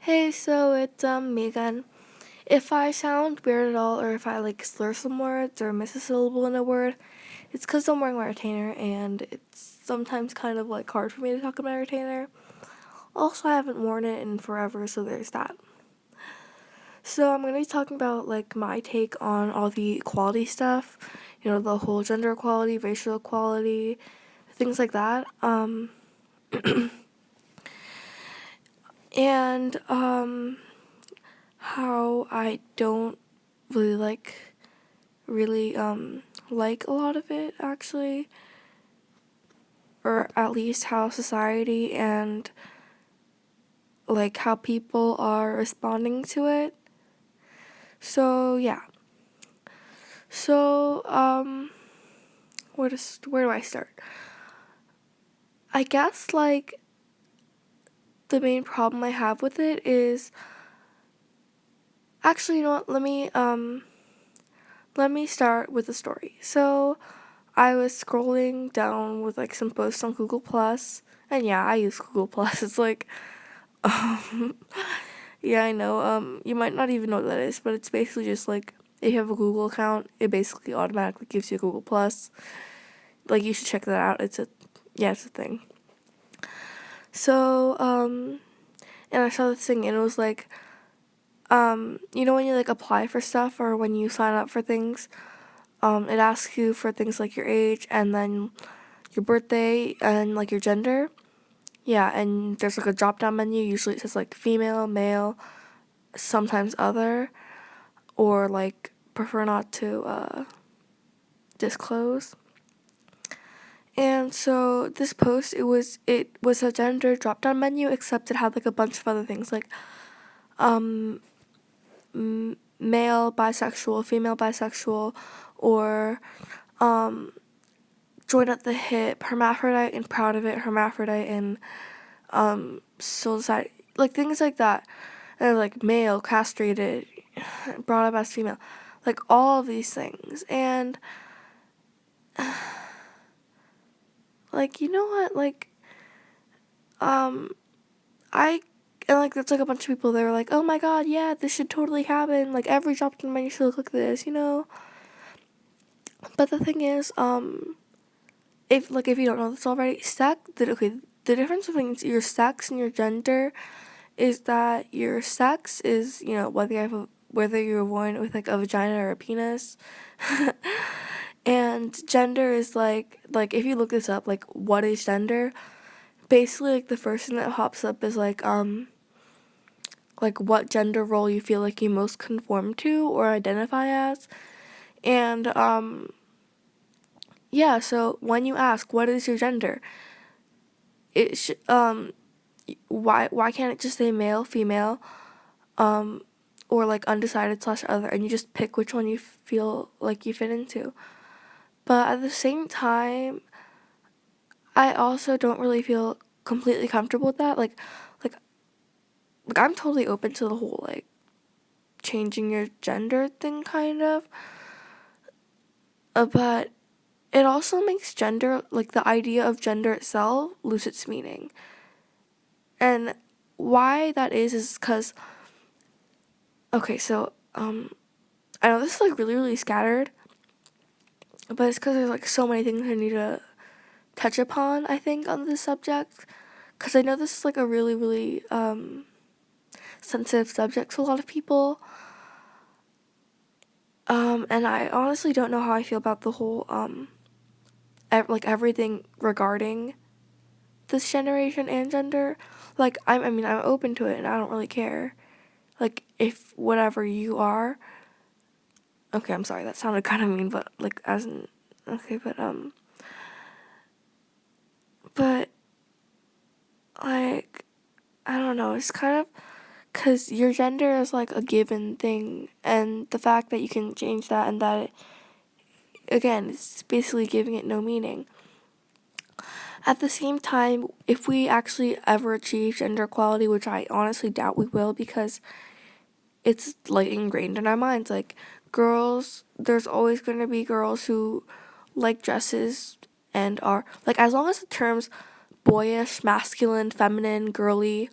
Hey, so it's me again. If I sound weird at all, or if I like slur some words or miss a syllable in a word, it's because I'm wearing my retainer, and it's sometimes kind of like hard for me to talk in my retainer. Also, I haven't worn it in forever, so there's that. So I'm gonna be talking about like my take on all the equality stuff, the whole gender equality, racial equality, things like that. And how I don't really like a lot of it, actually, or at least how society and like how people are responding to it. So yeah. So where do I start? I guess like the main problem I have with it is, actually, you know what, let me start with a story. So I was scrolling down with like some posts on Google Plus, and yeah, I use Google Plus. It's like um yeah, I know. You might not even know what that is, but it's basically just like if you have a Google account, it basically automatically gives you Google Plus. Like, you should check that out. It's a thing. So and I saw this thing, and it was like, when you like apply for stuff or when you sign up for things, it asks you for things like your age and then your birthday and like your gender. Yeah, and there's like a drop down menu. Usually it says like female, male, sometimes other, or like prefer not to disclose. And so this post, it was a gender drop down menu, except it had like a bunch of other things like um male bisexual, female bisexual, or um join at the hip, hermaphrodite and proud of it, hermaphrodite and soul society, like things like that. And like male, castrated, brought up as female, like all of these things. And like, you know what, like um I and like that's like a bunch of people that were like, oh my god, yeah, this should totally happen, like every drop in menu should look like this. But the thing is, if you don't know this already, the difference between your sex and your gender is that your sex is, whether you're born with like a vagina or a penis. And gender is like if you look this up, like what is gender? Basically, like the first thing that pops up is like what gender role you feel like you most conform to or identify as. And yeah, so when you ask what is your gender, it why can't it just say male, female, um or like undecided slash other, and you just pick which one you feel like you fit into. But at the same time, I also don't really feel completely comfortable with that. Like I'm totally open to the whole like changing your gender thing, kind of. But it also makes gender, like the idea of gender itself, lose its meaning. And why that is because, okay, so I know this is like really, really scattered, but it's because there's like so many things I need to touch upon, I think, on this subject. Because I know this is like a really, really sensitive subject to a lot of people. And I honestly don't know how I feel about the whole, like everything regarding this generation and gender. Like, I'm open to it and I don't really care. Like, if whatever you are. Okay, I'm sorry, that sounded kind of mean, but like, as in, okay, but like, I don't know, it's kind of, because your gender is like a given thing, and the fact that you can change that and that, again, it's basically giving it no meaning. At the same time, if we actually ever achieve gender equality, which I honestly doubt we will, because it's like ingrained in our minds, like girls, there's always going to be girls who like dresses and are like, as long as the terms boyish, masculine, feminine, girly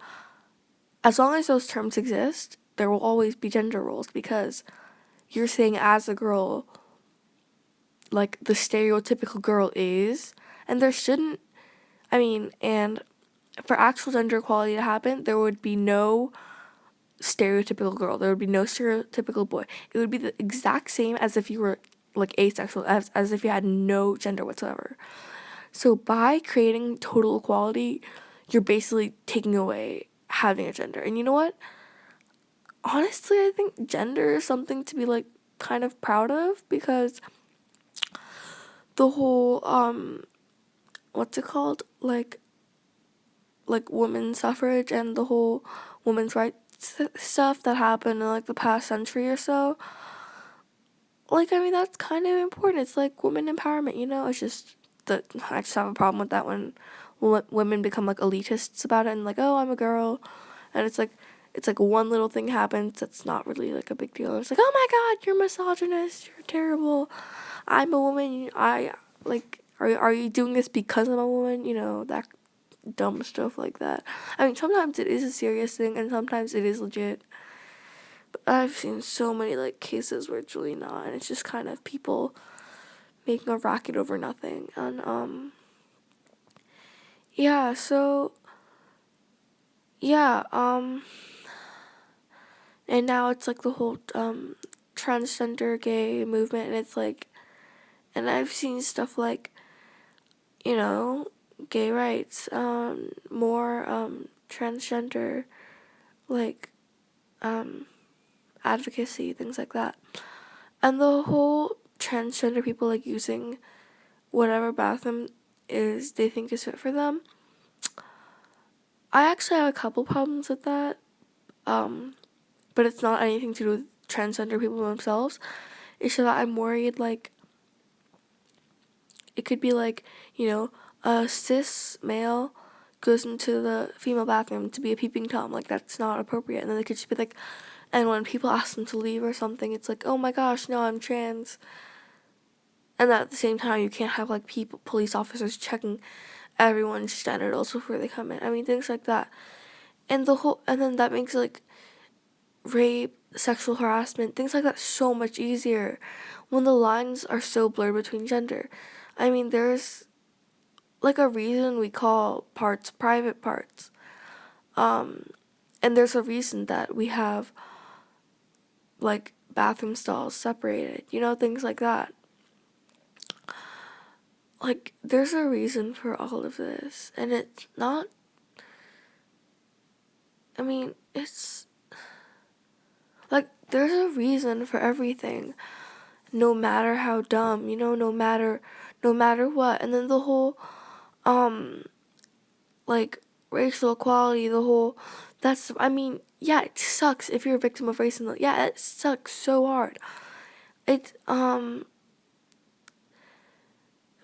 as long as those terms exist, there will always be gender roles, because you're saying as a girl, like the stereotypical girl is, and there shouldn't, and for actual gender equality to happen, there would be no stereotypical girl. There would be no stereotypical boy. It would be the exact same as if you were like asexual, as if you had no gender whatsoever. So by creating total equality, you're basically taking away having a gender. And you know what? Honestly, I think gender is something to be like kind of proud of, because the whole what's it called? Like women's suffrage and the whole women's rights stuff that happened in like the past century or so. Like, that's kind of important. It's like women empowerment, It's just that I just have a problem with that when women become like elitists about it and like, oh, I'm a girl, and it's like one little thing happens that's not really like a big deal. It's like, oh my God, you're misogynist, you're terrible. I'm a woman. I like. Are you doing this because I'm a woman? That dumb stuff like that. Sometimes it is a serious thing and sometimes it is legit. But I've seen so many like cases where it's really not, and it's just kind of people making a racket over nothing. And yeah, so yeah, and now it's like the whole transgender gay movement, and it's like, and I've seen stuff like, gay rights, more transgender like advocacy, things like that. And the whole transgender people like using whatever bathroom is they think is fit for them. I actually have a couple problems with that. But it's not anything to do with transgender people themselves. It's just that I'm worried like it could be like, a cis male goes into the female bathroom to be a peeping Tom. Like, that's not appropriate. And then they could just be like, and when people ask them to leave or something, it's like, oh my gosh, no, I'm trans. And at the same time, you can't have like police officers checking everyone's genitals before they come in. Things like that. And then that makes like rape, sexual harassment, things like that so much easier when the lines are so blurred between gender. There's like a reason we call parts private parts. And there's a reason that we have like bathroom stalls separated, things like that. Like, there's a reason for all of this, and it's not, it's like there's a reason for everything, no matter how dumb, no matter what. And then the whole like racial equality, the whole yeah, it sucks if you're a victim of racism. Yeah, it sucks so hard. It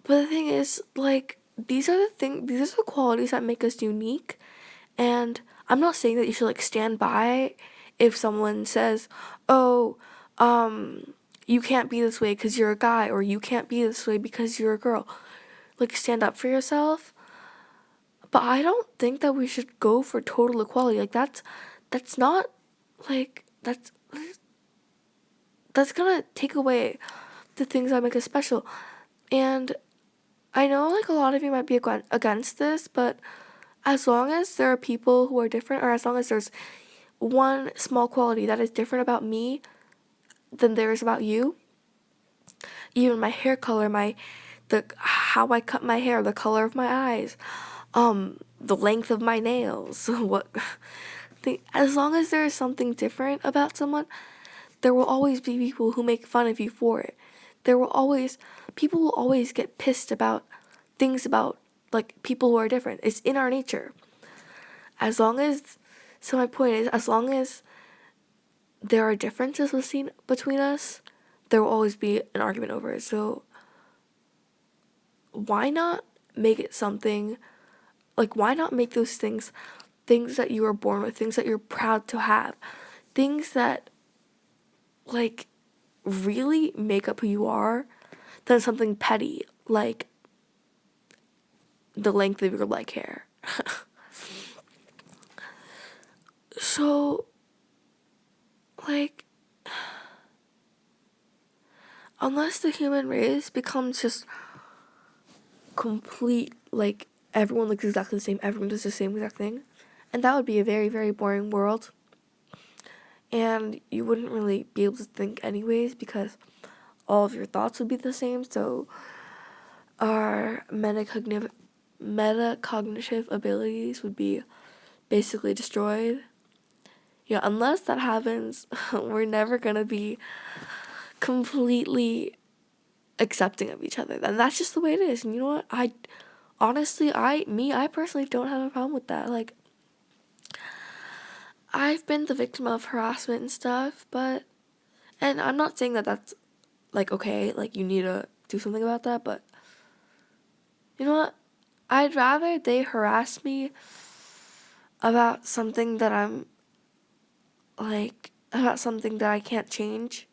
But the thing is, like, these are the qualities that make us unique. And I'm not saying that you should like stand by if someone says, oh, you can't be this way because you're a guy, or you can't be this way because you're a girl. Like, stand up for yourself. But I don't think that we should go for total equality. Like, that's not like that's gonna take away the things that make us special. And I know like a lot of you might be against this, but as long as there are people who are different, or as long as there's one small quality that is different about me than there is about you, even my hair color, how I cut my hair, the color of my eyes, the length of my nails, as long as there is something different about someone, there will always be people who make fun of you for it. People will always get pissed about things about like people who are different. It's in our nature. So my point is, as long as there are differences between us, there will always be an argument over it. So why not make it something, like, why not make those things that you were born with, things that you're proud to have, things that like really make up who you are, than something petty like the length of your leg hair. So, like, unless the human race becomes just complete, like, everyone looks exactly the same, everyone does the same exact thing, and that would be a very, very boring world, and you wouldn't really be able to think anyways, because all of your thoughts would be the same, so our metacognitive abilities would be basically destroyed. Yeah, unless that happens, we're never gonna be completely accepting of each other. And that's just the way it is. And you know what? I honestly, I personally don't have a problem with that. Like, I've been the victim of harassment and stuff, and I'm not saying that that's, like, okay, like, you need to do something about that, but you know what? I'd rather they harass me about something that about something that I can't change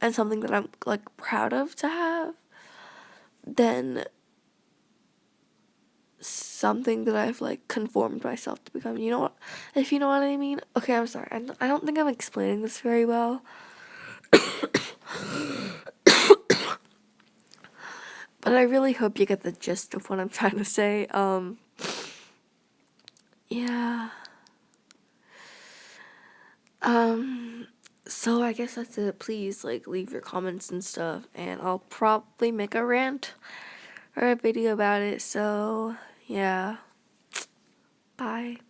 and something that I'm, like, proud of to have than something that I've, like, conformed myself to become. You know what? If you know what I mean? Okay, I'm sorry. I don't think I'm explaining this very well. But I really hope you get the gist of what I'm trying to say. Yeah. So I guess that's it. Please, like, leave your comments and stuff, and I'll probably make a rant or a video about it. So, yeah. Bye.